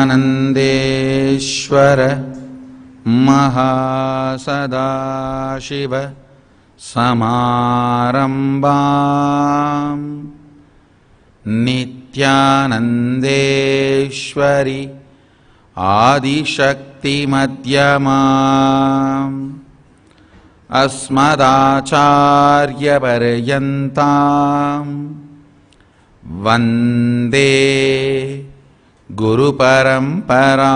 Nithyanandeshwara Mahasannidhanam Samarambam Nithyanandeshwari Adishakti Madhyamam Asmadacharya Paryantam Vande Guru Parampara.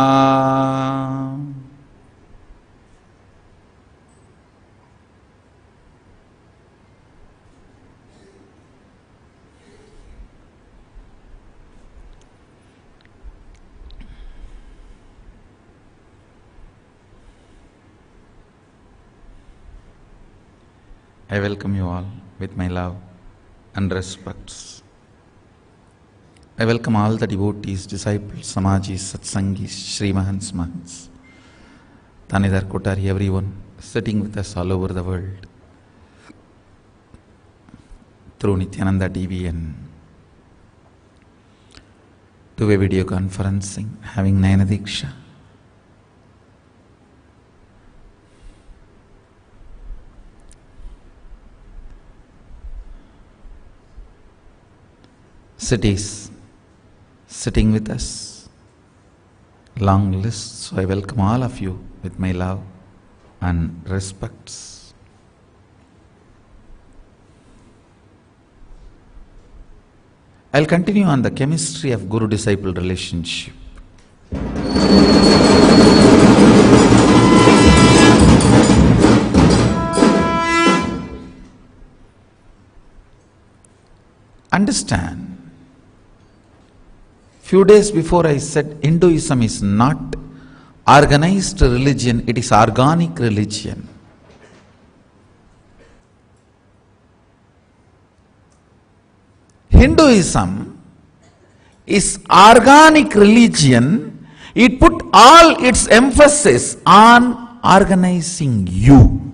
I welcome you all with my love and respects. I welcome all the devotees, disciples, Samajis, Satsangis, Shri Mahants, Mahants, Tanidhar, Kotari, everyone sitting with us all over the world through Nithyananda TV and two-way video conferencing, having Nayana Diksha. Cities sitting with us, long list, so I welcome all of you with my love and respects. I'll continue on the chemistry of Guru-disciple relationship. Understand, few days before I said Hinduism is not organized religion, it is organic religion. Hinduism is organic religion. It put all its emphasis on organizing you.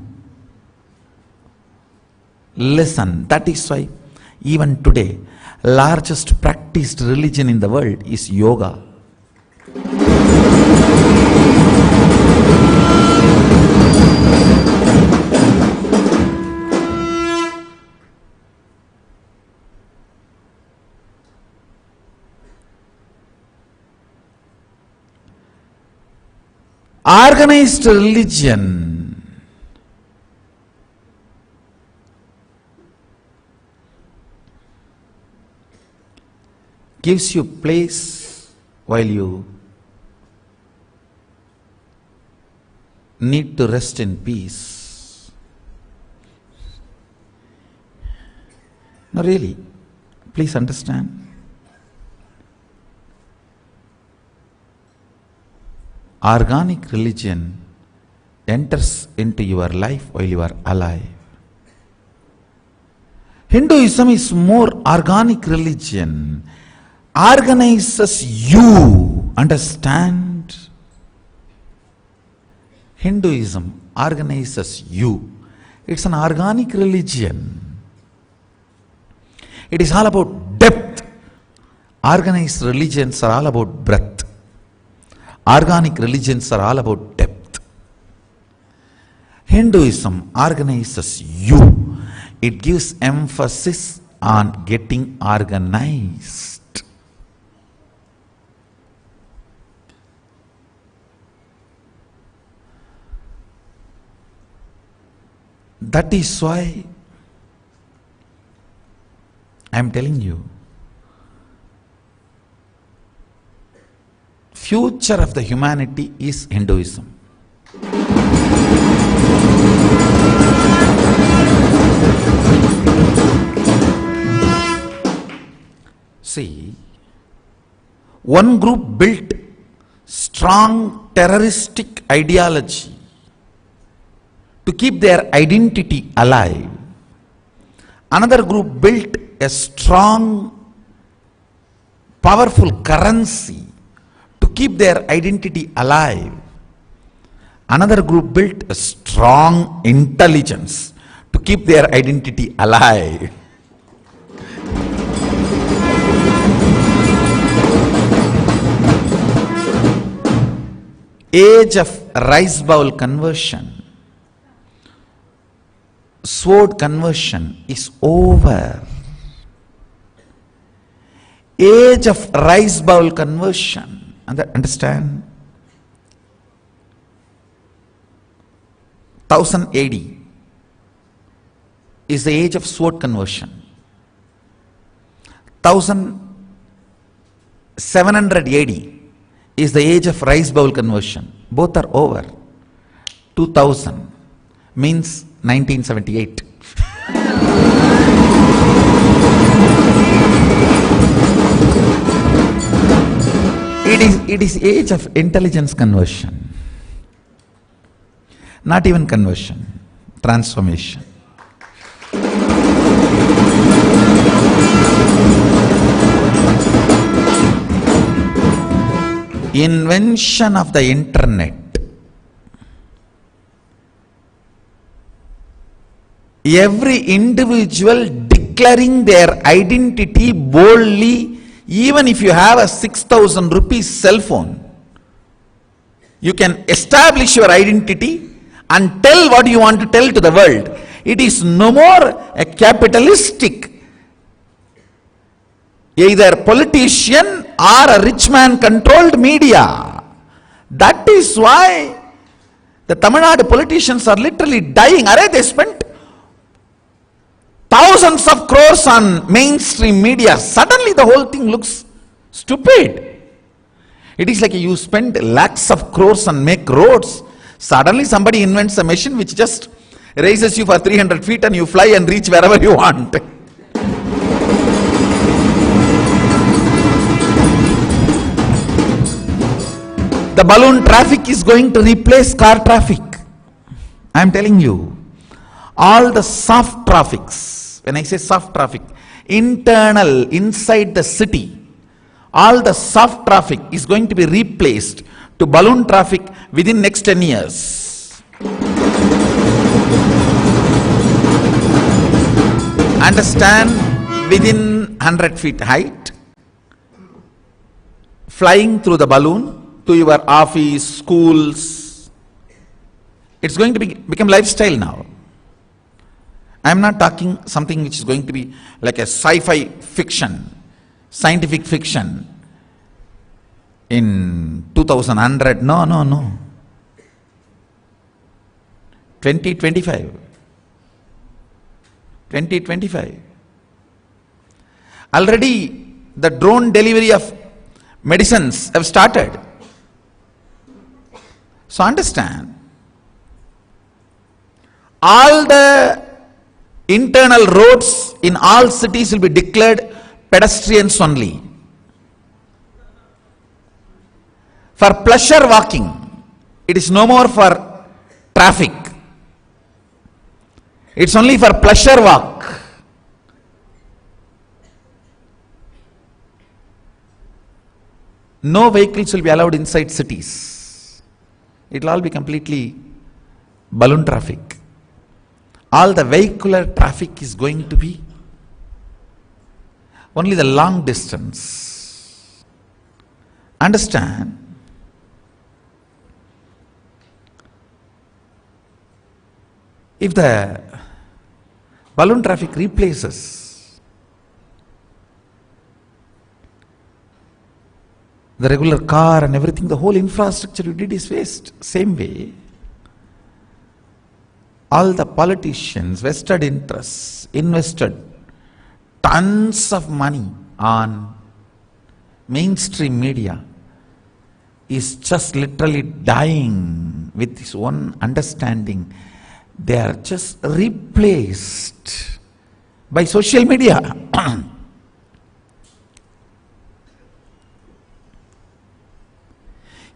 Listen, that is why even today largest practiced religion in the world is yoga. Organized religion gives you place while you need to rest in peace. No, really, please understand. Organic religion enters into your life while you are alive. Hinduism is more organic religion. Organizes you, understand? Hinduism organizes you. It's an organic religion. It is all about depth. Organized religions are all about breadth. Organic religions are all about depth. Hinduism organizes you. It gives emphasis on getting organized. That is why I am telling you, future of the humanity is Hinduism. See, one group built strong terroristic ideology to keep their identity alive. Another group built a strong, powerful currency to keep their identity alive. Another group built a strong intelligence to keep their identity alive. age of rice bowl conversion, sword conversion is over. Age of rice bowl conversion, understand? 1000 AD is the age of sword conversion. 1700 AD is the age of rice bowl conversion. Both are over. 2000 means 1978. It is age of intelligence conversion. Not even conversion, transformation. Invention of the internet. Every individual declaring their identity boldly, even if you have a 6,000 rupees cell phone, you can establish your identity and tell what you want to tell to the world. It is no more a capitalistic, either politician or a rich man controlled media. That is why the Tamil Nadu politicians are literally dying. They spent thousands of crores on mainstream media. Suddenly the whole thing looks stupid. It is like you spend lakhs of crores and make roads. Suddenly somebody invents a machine which just raises you for 300 feet and you fly and reach wherever you want. The balloon traffic is going to replace car traffic. I am telling you. All the soft traffics, when I say soft traffic, internal, inside the city, all the soft traffic is going to be replaced to balloon traffic within next 10 years. Understand, within 100 feet height, flying through the balloon to your office, schools, it's going to become lifestyle now. I am not talking something which is going to be like a sci-fi fiction, scientific fiction in 2100. No. 2025. Already the drone delivery of medicines have started. So understand, all the internal roads in all cities will be declared pedestrians only. For pleasure walking, it is no more for traffic. It's only for pleasure walk. No vehicles will be allowed inside cities. It will all be completely balloon traffic. All the vehicular traffic is going to be only the long distance. Understand? If the balloon traffic replaces the regular car and everything, the whole infrastructure you did is waste. Same way, all the politicians, vested interests, invested tons of money on mainstream media is just literally dying with this one understanding. They are just replaced by social media.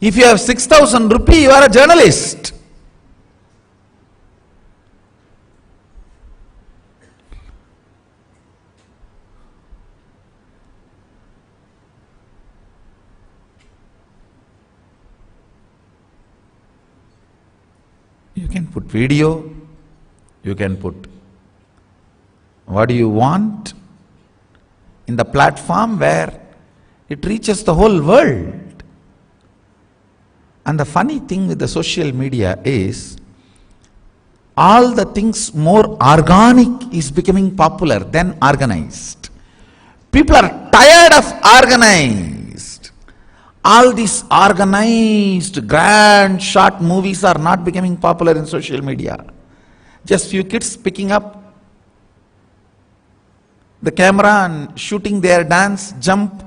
If you have 6,000 rupees, you are a journalist. You can put video, you can put what do you want in the platform where it reaches the whole world. And the funny thing with the social media is, all the things more organic is becoming popular than organized. People are tired of organized. All these organized, grand, short movies are not becoming popular in social media. Just few kids picking up the camera and shooting their dance, jump,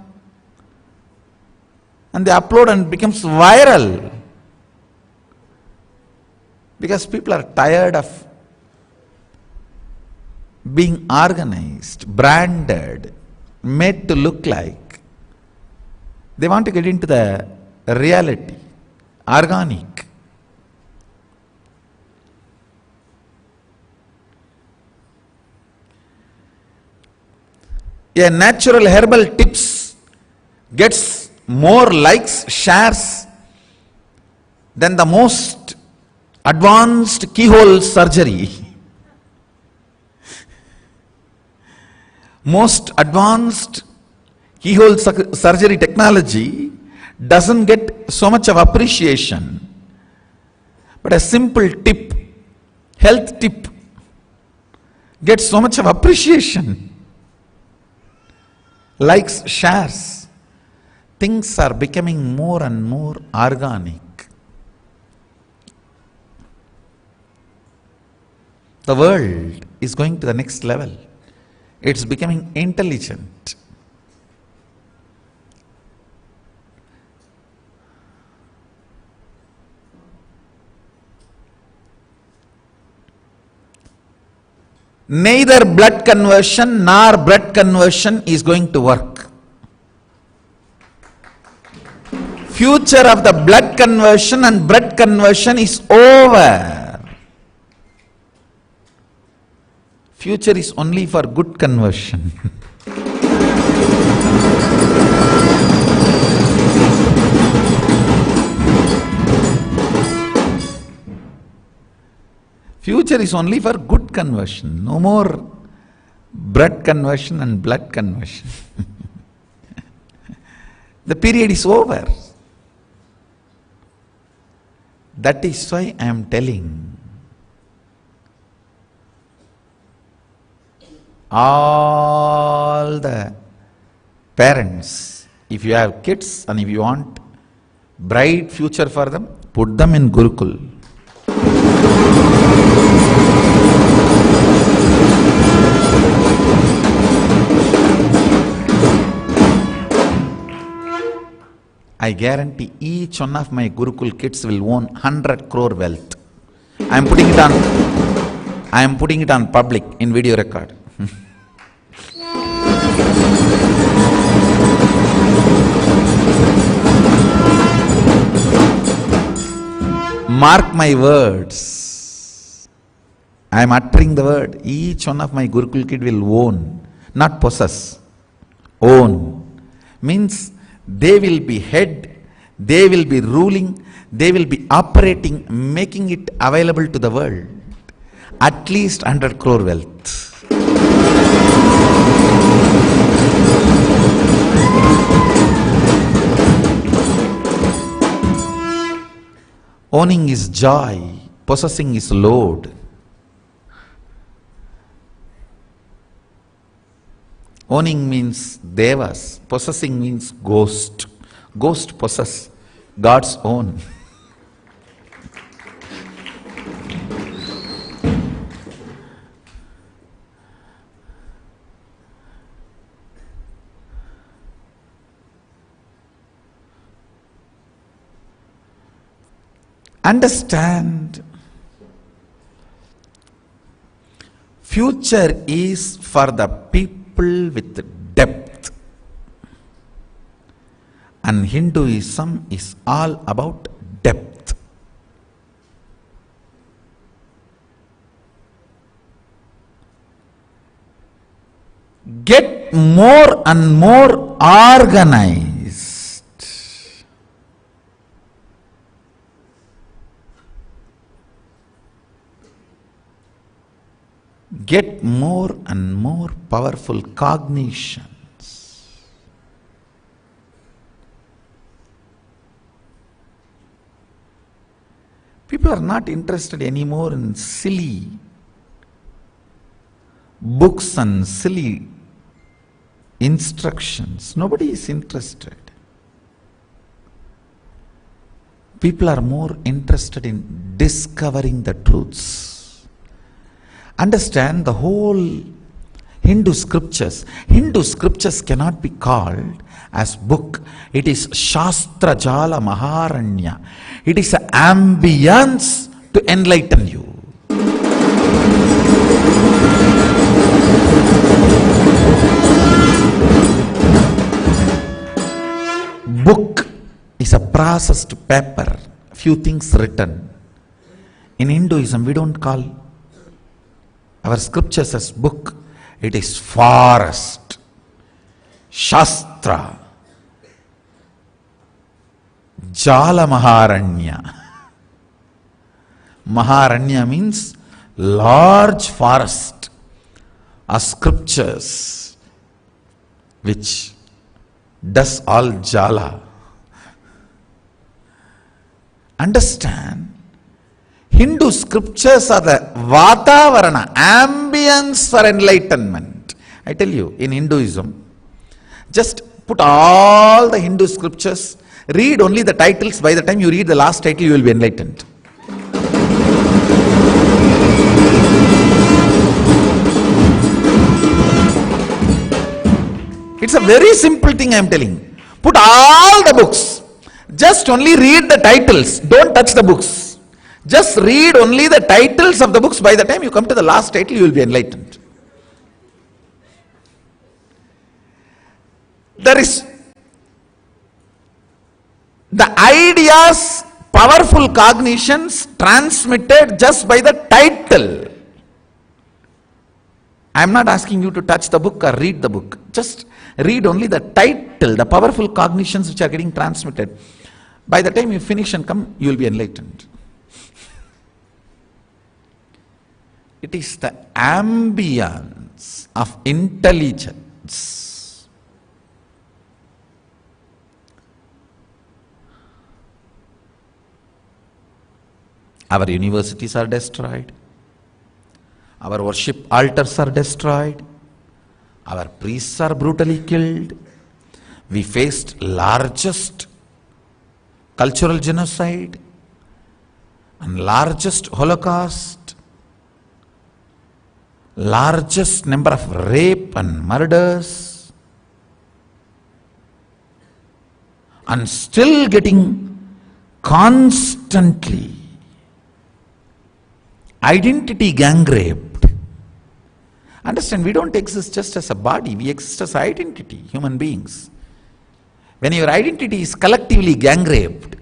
and they upload and it becomes viral. Because people are tired of being organized, branded, made to look like. They want to get into the reality, organic. A natural herbal tips gets more likes, shares than the most advanced keyhole surgery. Most advanced keyhole surgery technology doesn't get so much of appreciation. But a simple tip, health tip, gets so much of appreciation. Likes, shares. Things are becoming more and more organic. The world is going to the next level. It's becoming intelligent. Neither blood conversion nor bread conversion is going to work. Future of the blood conversion and bread conversion is over. Future is only for good conversion. Future is only for good conversion. No more bread conversion and blood conversion. The period is over. That is why I am telling all the parents, if you have kids and if you want bright future for them, put them in Gurukul. I guarantee each one of my Gurukul kids will own 100 crore wealth. I am putting it on public in video record. Mark my words. I am uttering the word. Each one of my Gurukul kid will own, not possess. Own means they will be head, they will be ruling, they will be operating, making it available to the world. At least 100 crore wealth. Owning is joy, possessing is load. Owning means devas, possessing means ghost. Ghost possess, God's own. Understand, future is for the people with depth, and Hinduism is all about depth. Get more and more organized. Get more and more powerful cognitions. People are not interested anymore in silly books and silly instructions. Nobody is interested. People are more interested in discovering the truths. Understand the whole Hindu scriptures. Hindu scriptures cannot be called as book. It is Shastra Jala Maharanya. It is an ambience to enlighten you. Book is a processed paper, few things written. In Hinduism, we don't call our scriptures as book. It is forest, Shastra, Jala Maharanya. Maharanya means large forest of scriptures which does all Jala. Understand, Hindu scriptures are the Vatavarana, ambience for enlightenment. I tell you, in Hinduism, just put all the Hindu scriptures, read only the titles. By the time you read the last title, you will be enlightened. It's a very simple thing I am telling. Put all the books. Just only read the titles. Don't touch the books. Just read only the titles of the books. By the time you come to the last title, you will be enlightened. There is the ideas, powerful cognitions transmitted just by the title. I am not asking you to touch the book or read the book. Just read only the title, the powerful cognitions which are getting transmitted. By the time you finish and come, you will be enlightened. It is the ambience of intelligence. Our universities are destroyed. Our worship altars are destroyed. Our priests are brutally killed. We faced largest cultural genocide and largest Holocaust, largest number of rape and murders, and still getting constantly identity gang raped. Understand, we don't exist just as a body, we exist as identity, human beings. When your identity is collectively gang raped,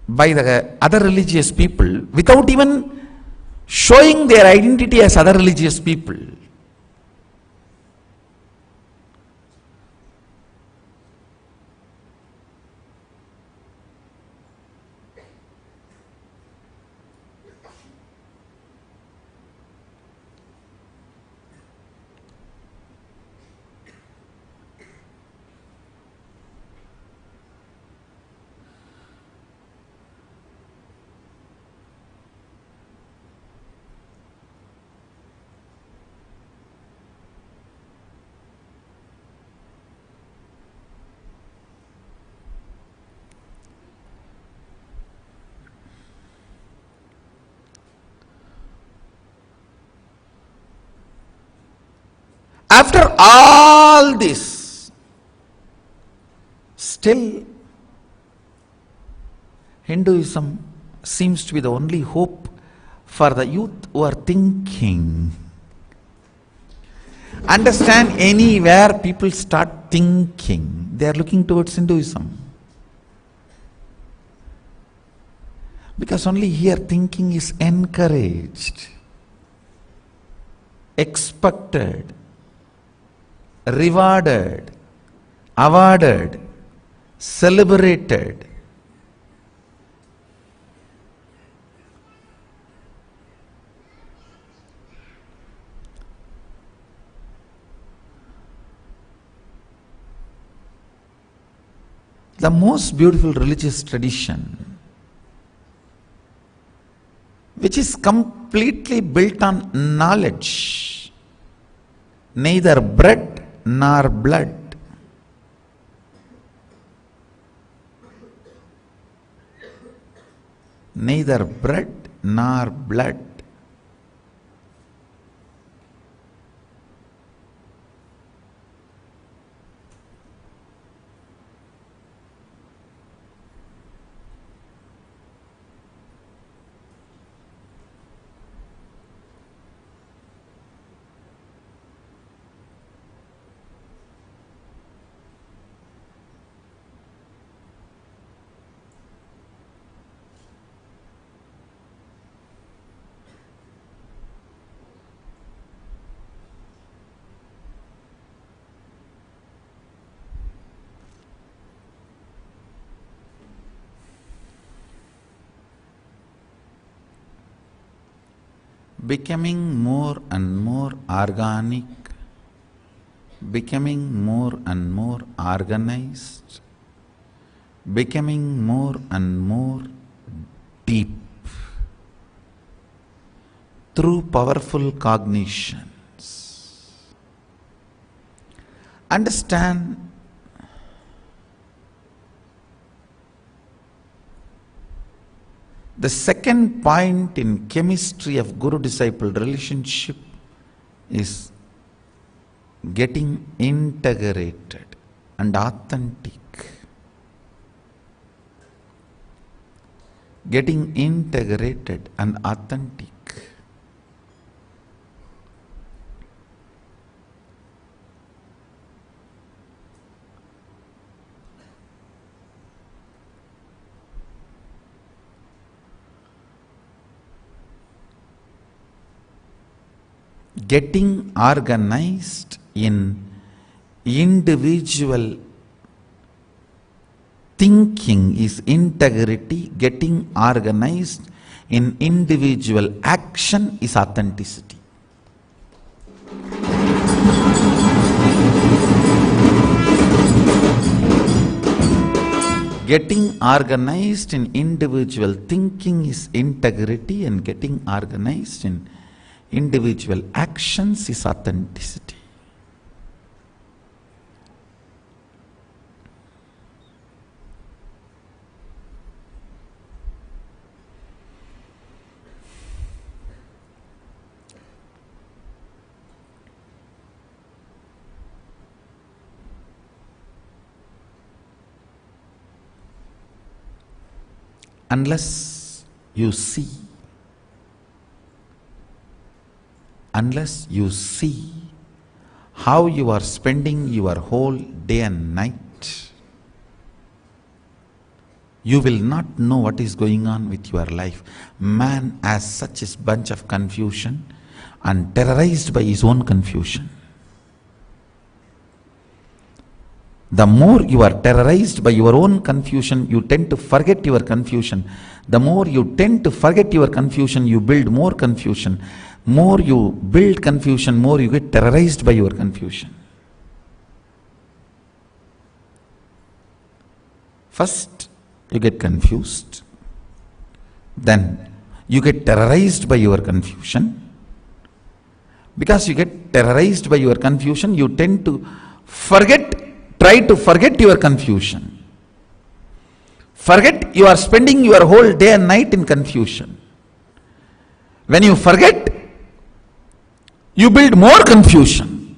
by the other religious people, without even showing their identity as other religious people, after all this, still Hinduism seems to be the only hope for the youth who are thinking. Understand, anywhere people start thinking, they are looking towards Hinduism. Because only here thinking is encouraged, expected, rewarded, awarded, celebrated. the most beautiful religious tradition, which is completely built on knowledge, neither bread nor blood. Neither bread nor blood. Becoming more and more organic, becoming more and more organized, becoming more and more deep through powerful cognitions. Understand the second point in chemistry of Guru-disciple relationship is getting integrated and authentic. Getting integrated and authentic. Getting organized in individual thinking is integrity. Getting organized in individual action is authenticity. Getting organized in individual thinking is integrity, and getting organized in individual actions is authenticity. Unless you see how you are spending your whole day and night, you will not know what is going on with your life. Man as such is bunch of confusion and terrorized by his own confusion. The more you are terrorized by your own confusion, you tend to forget your confusion. The more you tend to forget your confusion, you build more confusion. More you build confusion, more you get terrorized by your confusion. First, you get confused. Then, you get terrorized by your confusion. Because you get terrorized by your confusion, you tend to try to forget your confusion. Forget you are spending your whole day and night in confusion. When you forget, you build more confusion.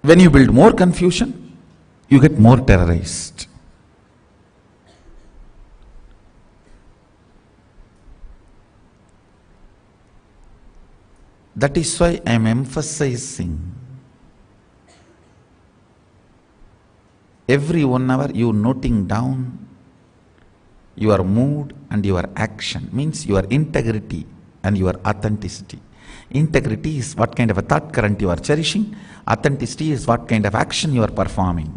When you build more confusion, you get more terrorized. That is why I am emphasizing every 1 hour you noting down your mood and your action, means your integrity and your authenticity. Integrity is what kind of a thought current you are cherishing. Authenticity is what kind of action you are performing.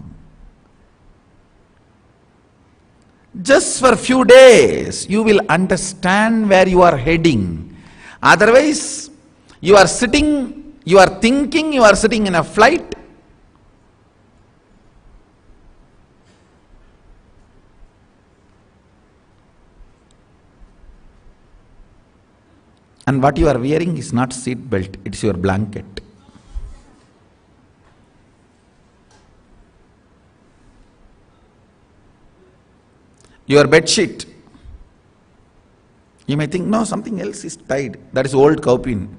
Just for a few days, you will understand where you are heading. Otherwise, you are sitting, you are thinking, you are sitting in a flight. And what you are wearing is not seat belt, it's your blanket. Your bed sheet. You may think, no, something else is tied. That is old cowpin.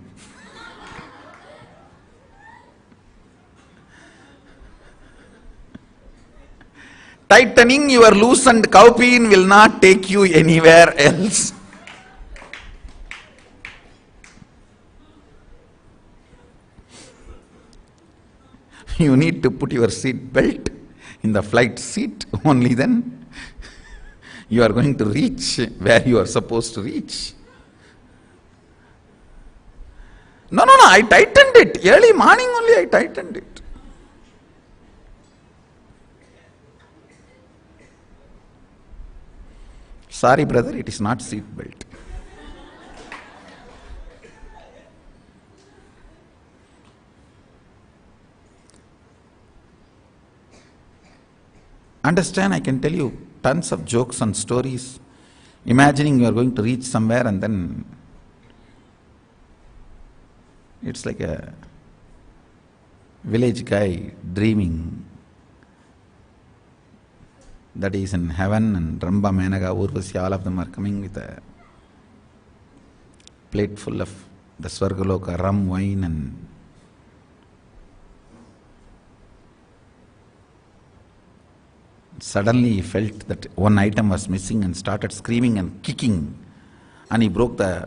Tightening your loosened cowpin will not take you anywhere else. You need to put your seat belt in the flight seat, only then you are going to reach where you are supposed to reach. No, I tightened it. Early morning only I tightened it. Sorry brother, it is not seat belt. Understand, I can tell you tons of jokes and stories, imagining you are going to reach somewhere and then it's like a village guy dreaming that he is in heaven and Ramba, Menaga, Urvasi, all of them are coming with a plate full of the Swargaloka, rum, wine, and suddenly he felt that one item was missing and started screaming and kicking, and he broke the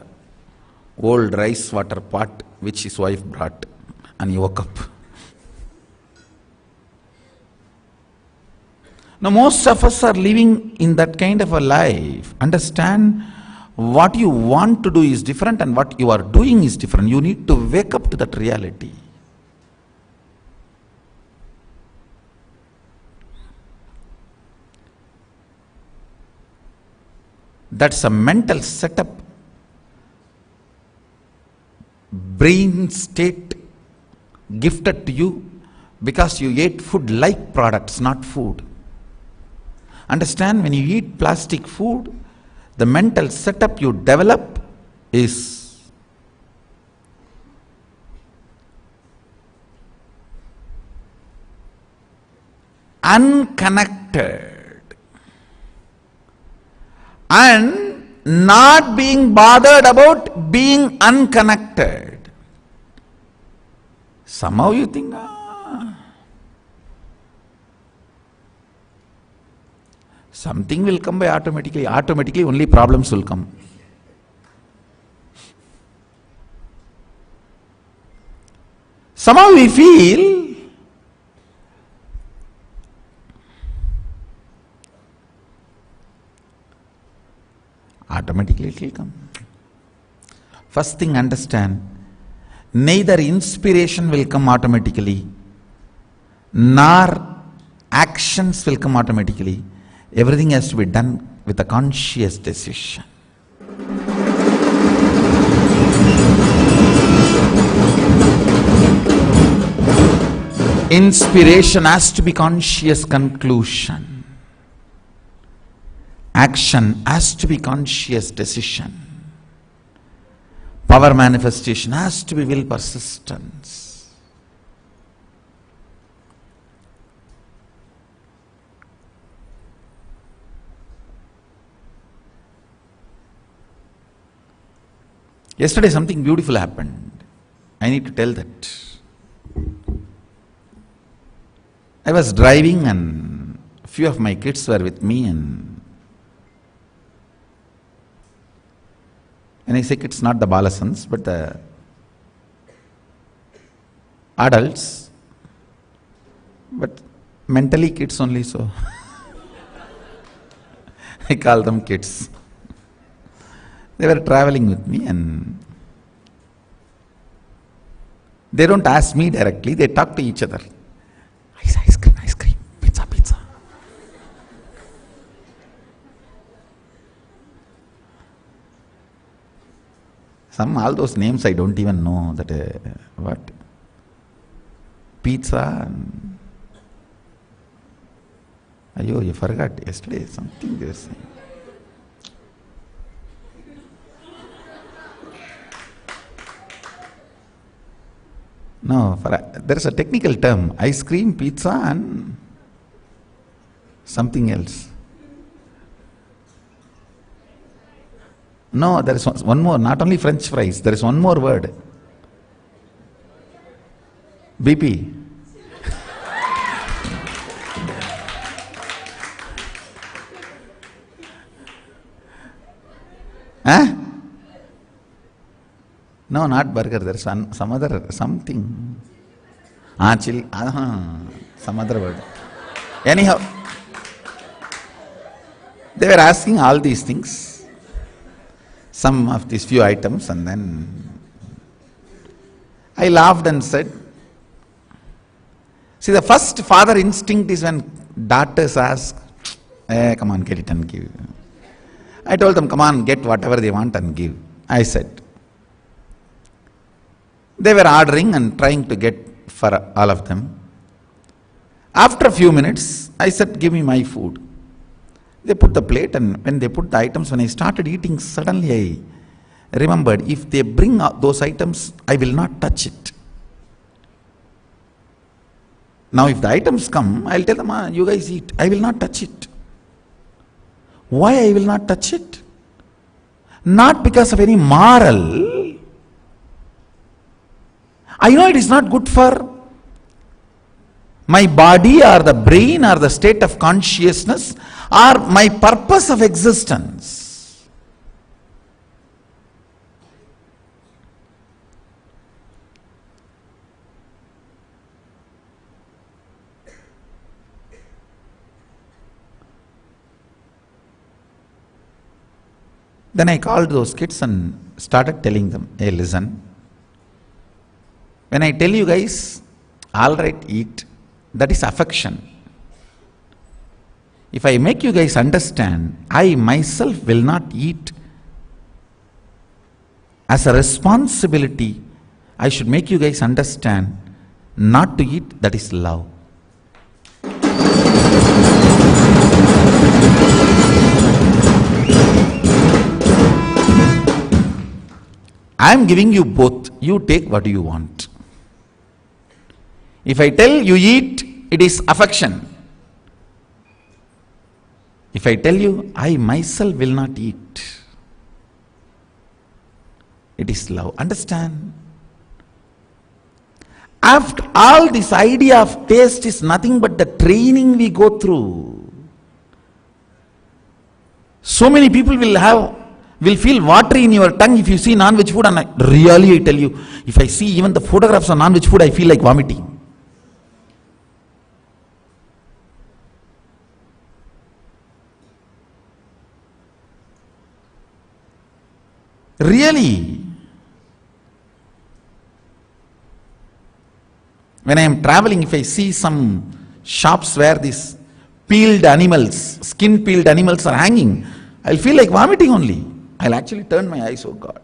old rice water pot which his wife brought, and he woke up. Now most of us are living in that kind of a life. Understand, what you want to do is different and what you are doing is different. You need to wake up to that reality. That's a mental setup, brain state gifted to you because you ate food like products, not food. Understand, when you eat plastic food, the mental setup you develop is unconnected and not being bothered about being unconnected. Somehow you think, something will come by automatically. Automatically only problems will come. Somehow we feel automatically it will come. First thing, understand, neither inspiration will come automatically, nor actions will come automatically. Everything has to be done with a conscious decision. Inspiration has to be conscious conclusion. Action has to be conscious decision. Power manifestation has to be will persistence. Yesterday something beautiful happened. I need to tell that. I was driving and a few of my kids were with me, and I say kids, not the balasans, but the adults, but mentally kids only, so I call them kids. They were traveling with me and they don't ask me directly, they talk to each other. Ice cream, pizza. All those names I don't even know that what? Pizza and Ayo, you forgot yesterday something they were saying. No, there is a technical term, ice cream, pizza and something else. No, there is one more, not only French fries, there is one more word. BP. Huh? No, not burger, there is some other, something. Chili, some other word. Anyhow, they were asking all these things, some of these few items, and then I laughed and said, see, the first father instinct is when daughters ask, come on, get it and give. I told them, come on, get whatever they want and give. I said. They were ordering and trying to get for all of them. After a few minutes, I said, give me my food. They put the plate, and when they put the items, when I started eating, suddenly I remembered, if they bring out those items, I will not touch it. Now if the items come, I'll tell them, you guys eat. I will not touch it. Why I will not touch it? Not because of any moral. I know it is not good for my body or the brain or the state of consciousness or my purpose of existence. Then I called those kids and started telling them, hey, listen. When I tell you guys, all right, eat, that is affection. If I make you guys understand, I myself will not eat as a responsibility, I should make you guys understand, not to eat, that is love. I am giving you both. You take what you want. If I tell you eat, it is affection. If I tell you I myself will not eat, it is love. Understand? After all, this idea of taste is nothing but the training we go through. So many people will feel watery in your tongue if you see non-veg food, and I tell you, if I see even the photographs of non-veg food, I feel like vomiting. Really. When I am traveling, if I see some shops where these peeled animals, skin peeled animals are hanging, I'll feel like vomiting only. I'll actually turn my eyes, oh God.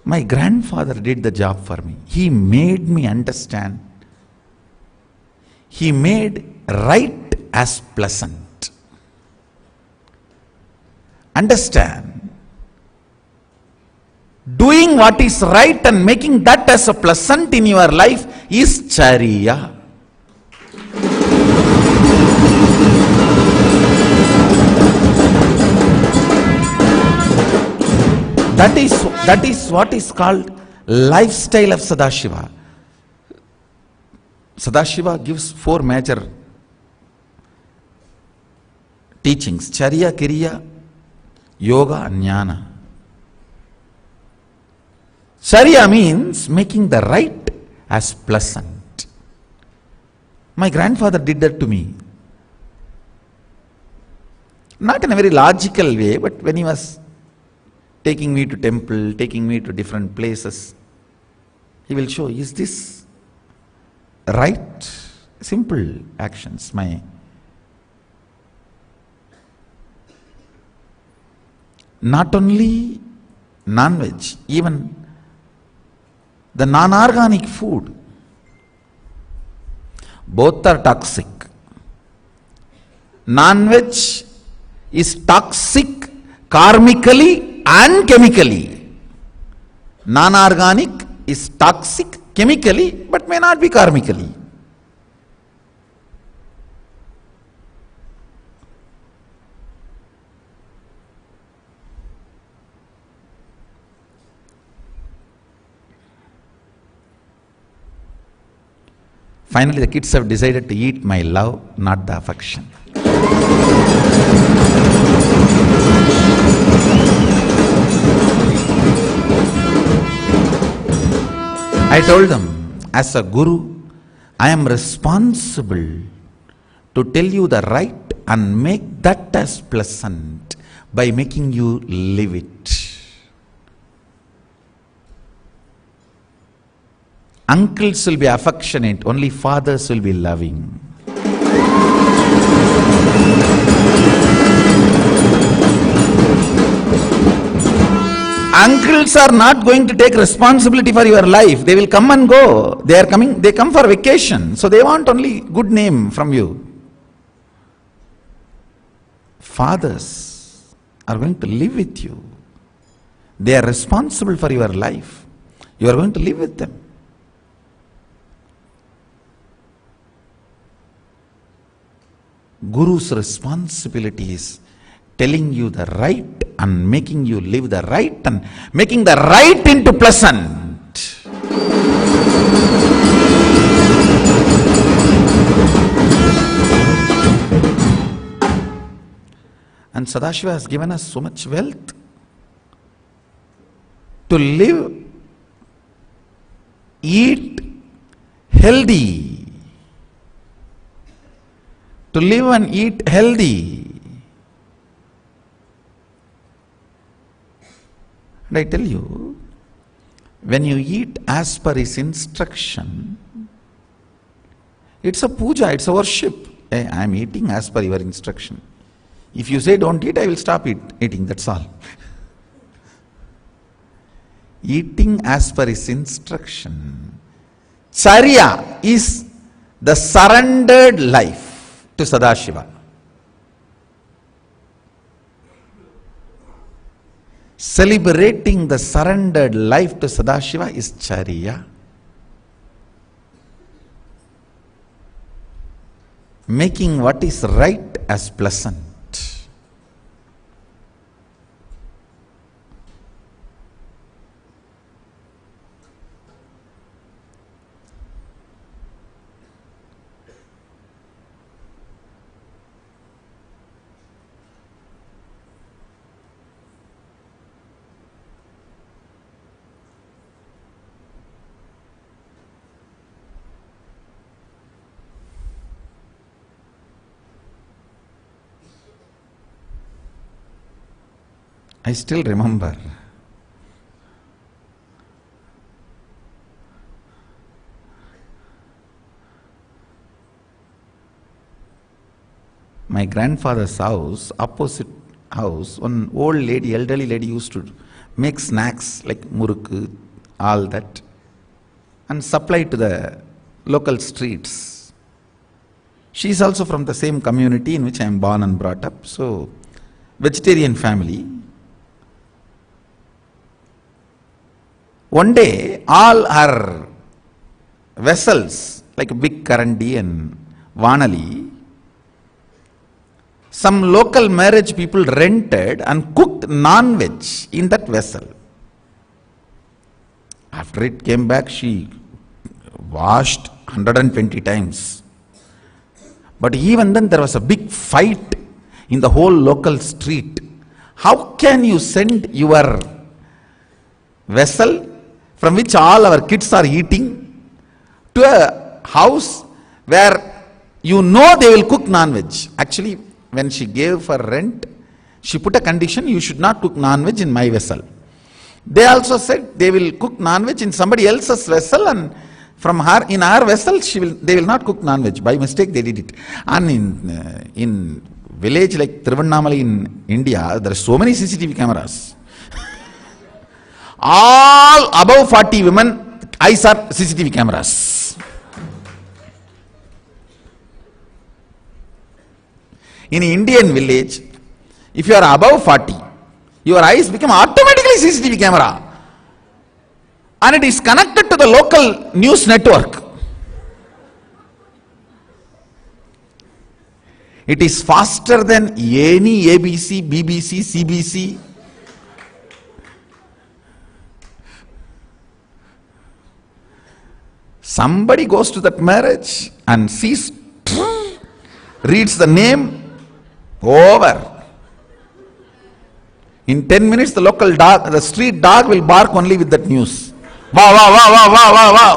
My grandfather did the job for me. He made me understand. He made right as pleasant. Understand. Doing what is right and making that as a pleasant in your life is charya. That is what is called lifestyle of Sadashiva. Sadashiva gives 4 major teachings: Charya, Kriya, Yoga and Jnana. Charya means making the right as pleasant. My grandfather did that to me. Not in a very logical way, but when he was taking me to temple, taking me to different places, he will show, is this right? Simple actions. Not only non-veg, even the non-organic food, both are toxic. Non-veg is toxic karmically and chemically. Non-organic is toxic chemically but may not be karmically. Finally, the kids have decided to eat my love, not the affection. I told them, as a guru, I am responsible to tell you the right and make that as pleasant by making you live it. Uncles will be affectionate, only fathers will be loving. Uncles are not going to take responsibility for your life. They will come and go. They come for vacation. So they want only good name from you. Fathers are going to live with you. They are responsible for your life. You are going to live with them. Guru's responsibility is telling you the right and making you live the right and making the right into pleasant. And Sadashiva has given us so much wealth to live, eat healthy. To live and eat healthy. And I tell you, when you eat as per his instruction, it's a puja, it's a worship. Hey, I am eating as per your instruction. If you say don't eat, I will stop eating, that's all. Eating as per his instruction. Charya is the surrendered life to Sadashiva. Celebrating the surrendered life to Sadashiva is Charya. Making what is right as pleasant. I still remember my grandfather's house, opposite house, one old lady, elderly lady used to make snacks like murukku, all that, and supply to the local streets. She is also from the same community in which I am born and brought up, so vegetarian family. One day, all her vessels, like a big karandi and vanali, some local marriage people rented and cooked non-veg in that vessel. After it came back, she washed 120 times. But even then, there was a big fight in the whole local street. How can you send your vessel from which all our kids are eating to a house where you know they will cook non-veg? Actually, when she gave for rent, she put a condition, you should not cook non-veg in my vessel. They also said they will cook non-veg in somebody else's vessel, and from her, in our vessel, they will not cook non-veg. By mistake, they did it. And in village like Tiruvannamalai in India, there are so many CCTV cameras. All above 40 women, eyes are CCTV cameras. In Indian village, if you are above 40, Your eyes become automatically CCTV camera. And it is connected to the local news network. It is faster than any ABC, BBC, CBC. Somebody goes to that marriage and sees, reads the name, over. In 10 minutes, the local dog, the street dog will bark only with that news. Wow, wow, wow, wow, wow, wow, wow.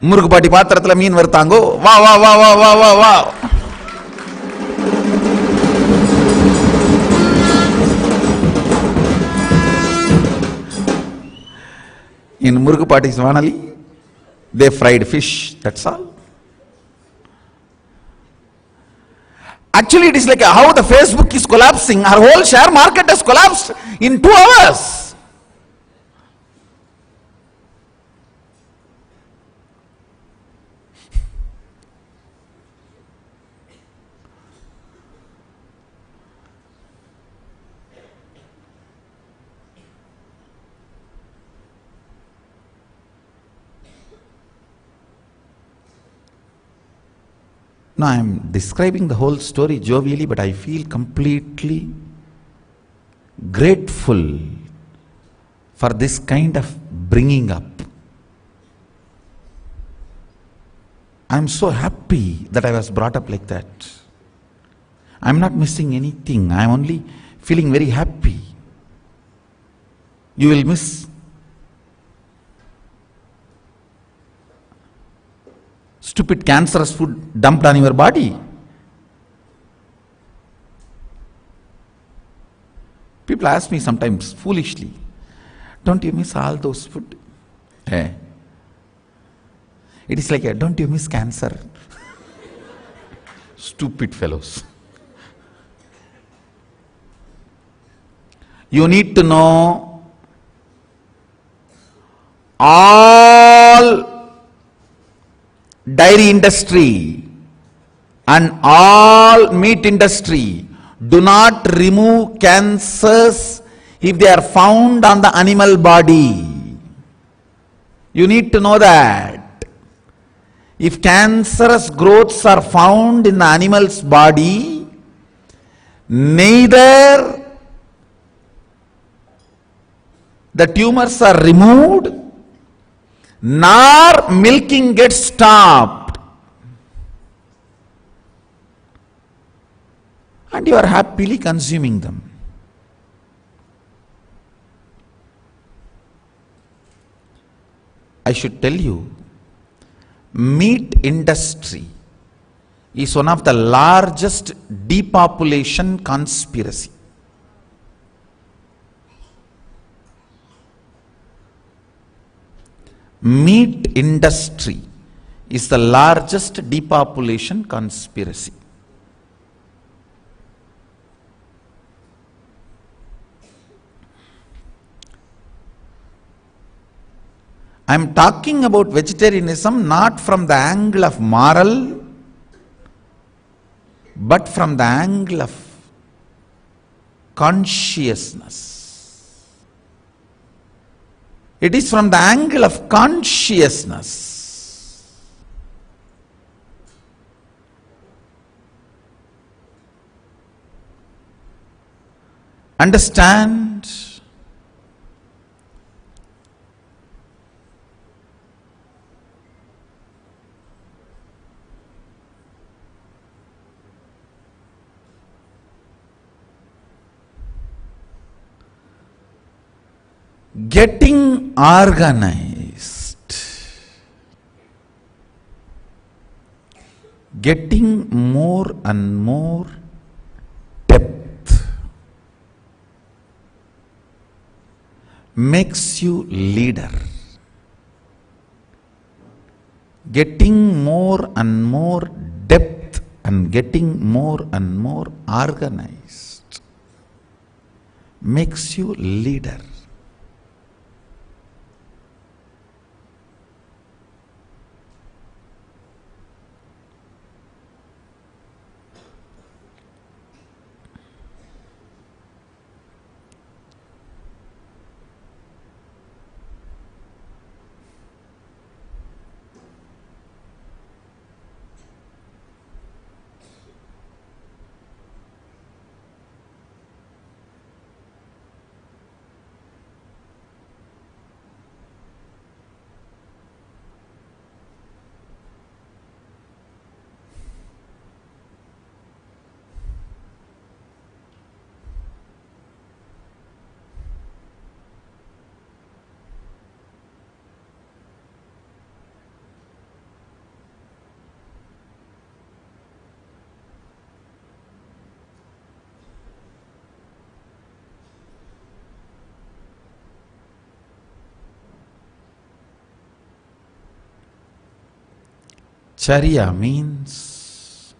முருகுபாட்டி பாத்திரத்துல மீன் வறுத்தாங்கோ. வா வா வா வா வா வா வா. In Murugupati's Vanali, they fried fish, that's all. Actually, it is like how the Facebook is collapsing. Our whole share market has collapsed in 2 hours. Now I am describing the whole story jovially, but I feel completely grateful for this kind of bringing up. I am so happy that I was brought up like that. I am not missing anything. I am only feeling very happy. You will miss stupid cancerous food dumped on your body. People ask me sometimes foolishly, don't you miss all those food? It is like, don't you miss cancer? Stupid fellows. You need to know all dairy industry and all meat industry do not remove cancers if they are found on the animal body. You need to know that. If cancerous growths are found in the animal's body, neither the tumors are removed nor milking gets stopped, and you are happily consuming them. I should tell you, meat industry is one of the largest depopulation conspiracy. Meat industry is the largest depopulation conspiracy. I am talking about vegetarianism not from the angle of moral, but from the angle of consciousness. It is from the angle of consciousness. Understand? Getting organized, getting more and more depth makes you leader. Getting more and more depth and getting more and more organized makes you leader. Charya means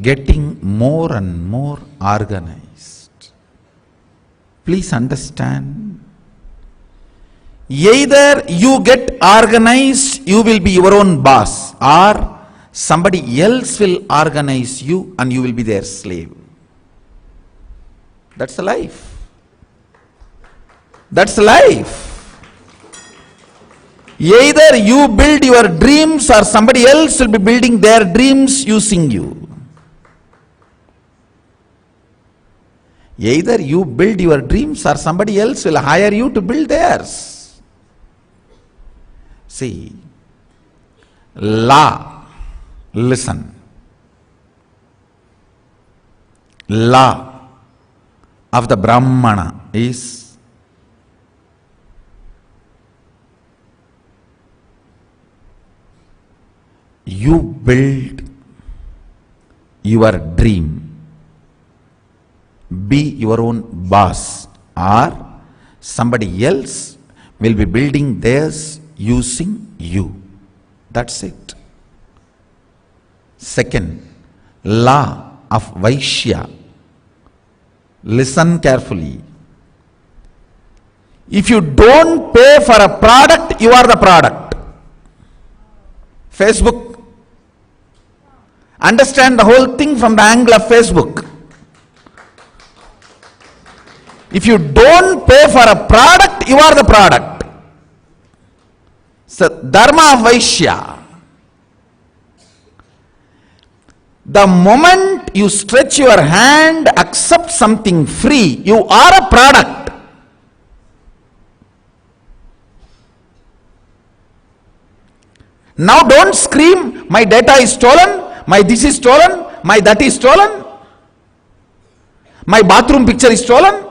getting more and more organized. Please understand, either you get organized, you will be your own boss, or somebody else will organize you and you will be their slave. That's the life. That's life. Either you build your dreams or somebody else will be building their dreams using you. Either you build your dreams or somebody else will hire you to build theirs. See, law, listen. Law of the Brahmana is you build your dream. Be your own boss, or somebody else will be building theirs using you. That's it. Second, law of Vaishya. Listen carefully. If you don't pay for a product, you are the product. Facebook. Understand the whole thing from the angle of Facebook. If you don't pay for a product, you are the product. So, Dharma of Vaishya. The moment you stretch your hand, accept something free, you are a product. Now don't scream, my data is stolen, my this is stolen, my that is stolen, my bathroom picture is stolen.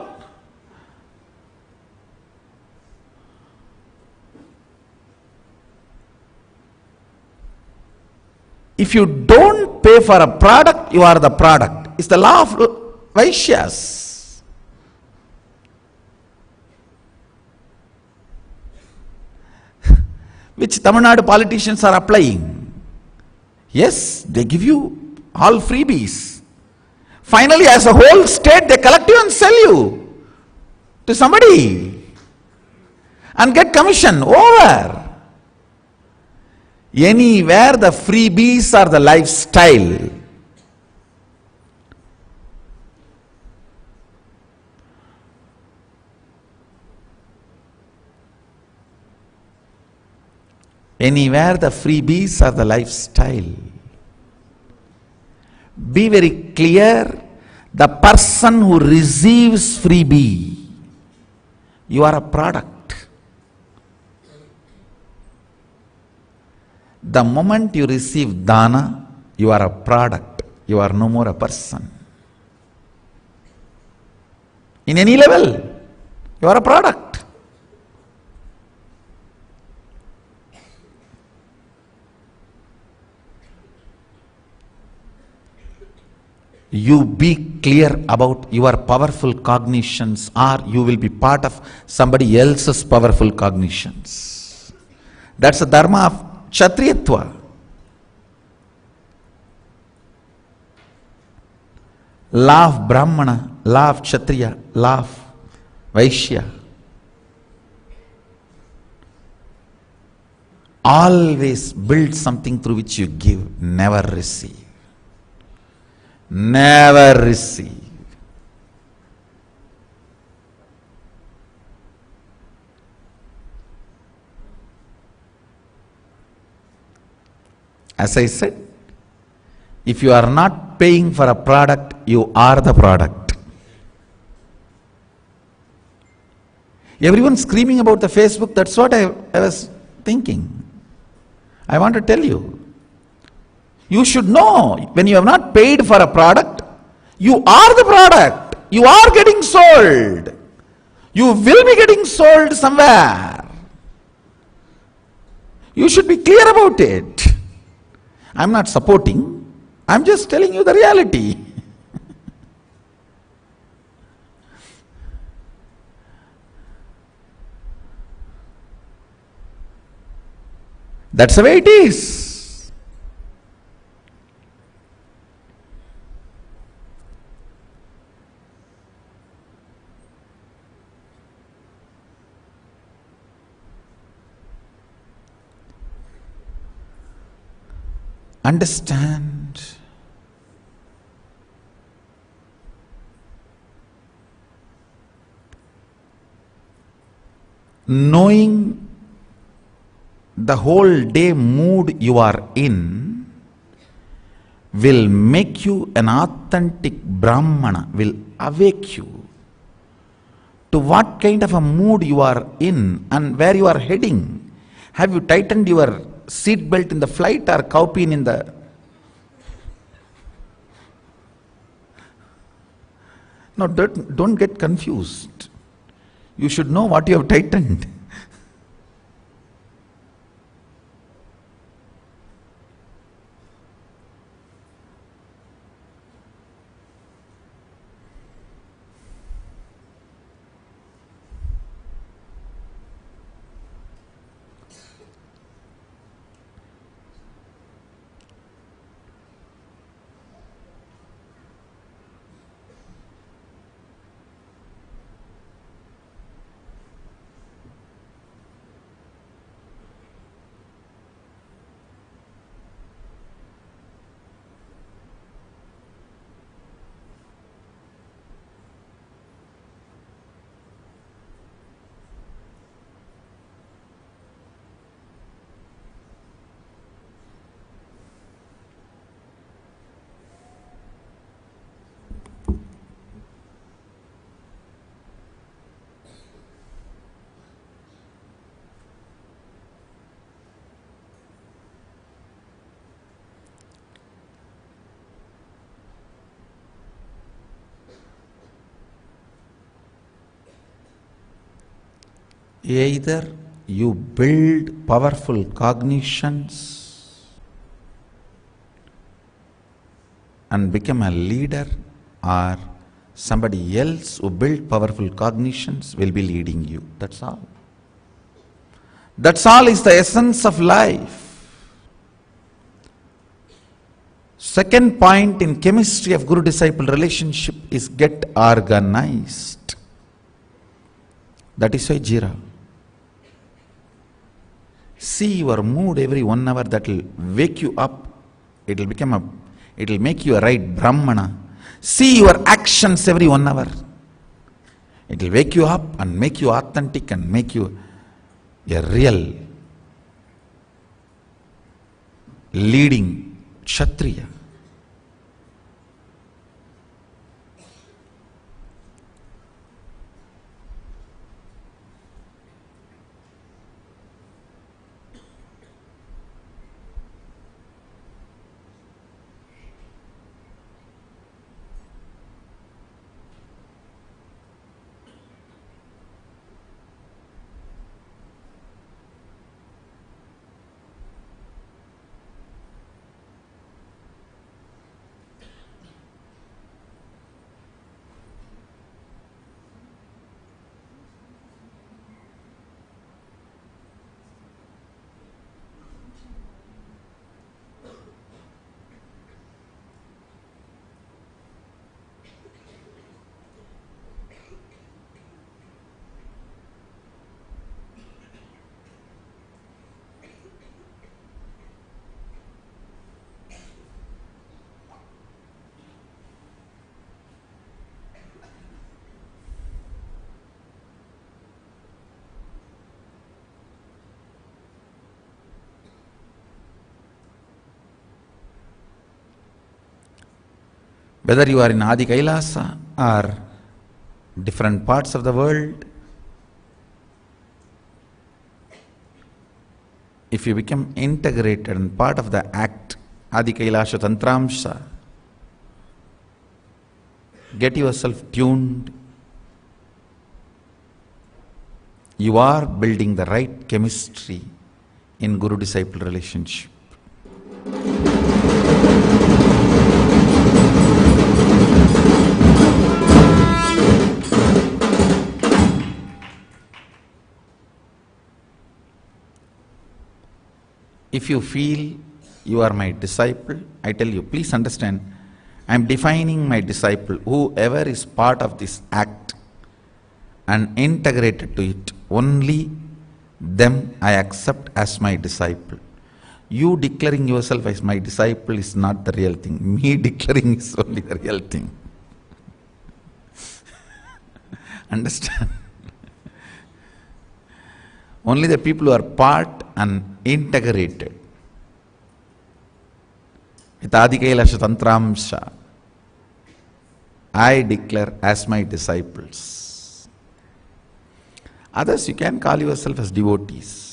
If you don't pay for a product, you are the product. It's the law of Vaishyas. Which Tamil Nadu politicians are applying. Yes, they give you all freebies. Finally, as a whole state, they collect you and sell you to somebody and get commission. Over. Anywhere the freebies are the lifestyle. Anywhere the freebies are the lifestyle. Be very clear, the person who receives freebie, you are a product. The moment you receive dana, you are a product. You are no more a person. In any level, you are a product. You be clear about your powerful cognitions, or you will be part of somebody else's powerful cognitions. That's the dharma of Kshatriyatva. Law of Brahmana, law of Kshatriya, law of Vaishya. Always build something through which you give, never receive. Never receive. As I said, if you are not paying for a product, you are the product. Everyone screaming about the Facebook, that's what I was thinking. I want to tell you. You should know, when you have not paid for a product, you are the product. You are getting sold. You will be getting sold somewhere. You should be clear about it. I'm not supporting, I'm just telling you the reality. That's the way it is. Understand. Knowing the whole day mood you are in will make you an authentic Brahmana, will awake you to what kind of a mood you are in and where you are heading. Have you tightened your seat belt in the flight or cowpin in the... No, don't get confused. You should know what you have tightened. Either you build powerful cognitions and become a leader, or somebody else who build powerful cognitions will be leading you. That's all. That's all is the essence of life. Second point in chemistry of Guru-disciple relationship is get organized. That is why Jira. See your mood every 1 hour, that will wake you up. It will make you a right Brahmana. See your actions every 1 hour. It will wake you up and make you authentic and make you a real leading Kshatriya. Whether you are in Adi Kailasa or different parts of the world, if you become integrated and part of the act, Adi Kailasa Tantramsha, get yourself tuned, you are building the right chemistry in Guru-disciple relationship. If you feel you are my disciple, I tell you, please understand, I am defining my disciple, whoever is part of this act and integrated to it, only them I accept as my disciple. You declaring yourself as my disciple is not the real thing. Me declaring is only the real thing. Understand? Only the people who are part and integrated with Adi Kailasa Tantramsha, I declare as my disciples. Others, you can call yourself as devotees.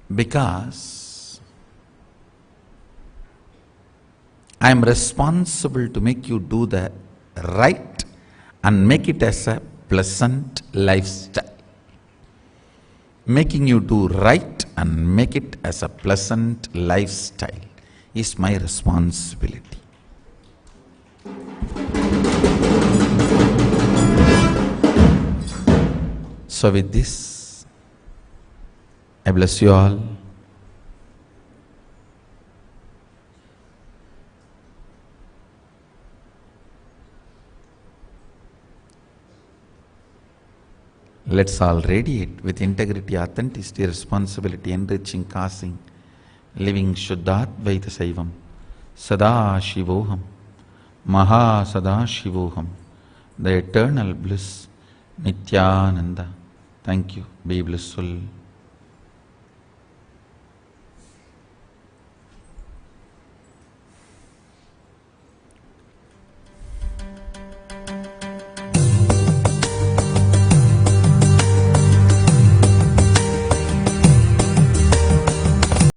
Because I am responsible to make you do the right and make it as a pleasant lifestyle. Making you do right and make it as a pleasant lifestyle is my responsibility. So with this, I bless you all. Let's all radiate with integrity, authenticity, responsibility, enriching, causing, living Shuddhadvaita Saivam, Sada Shivoham, Maha Sada Shivoham, the eternal bliss, Nithyananda. Thank you. Be blissful.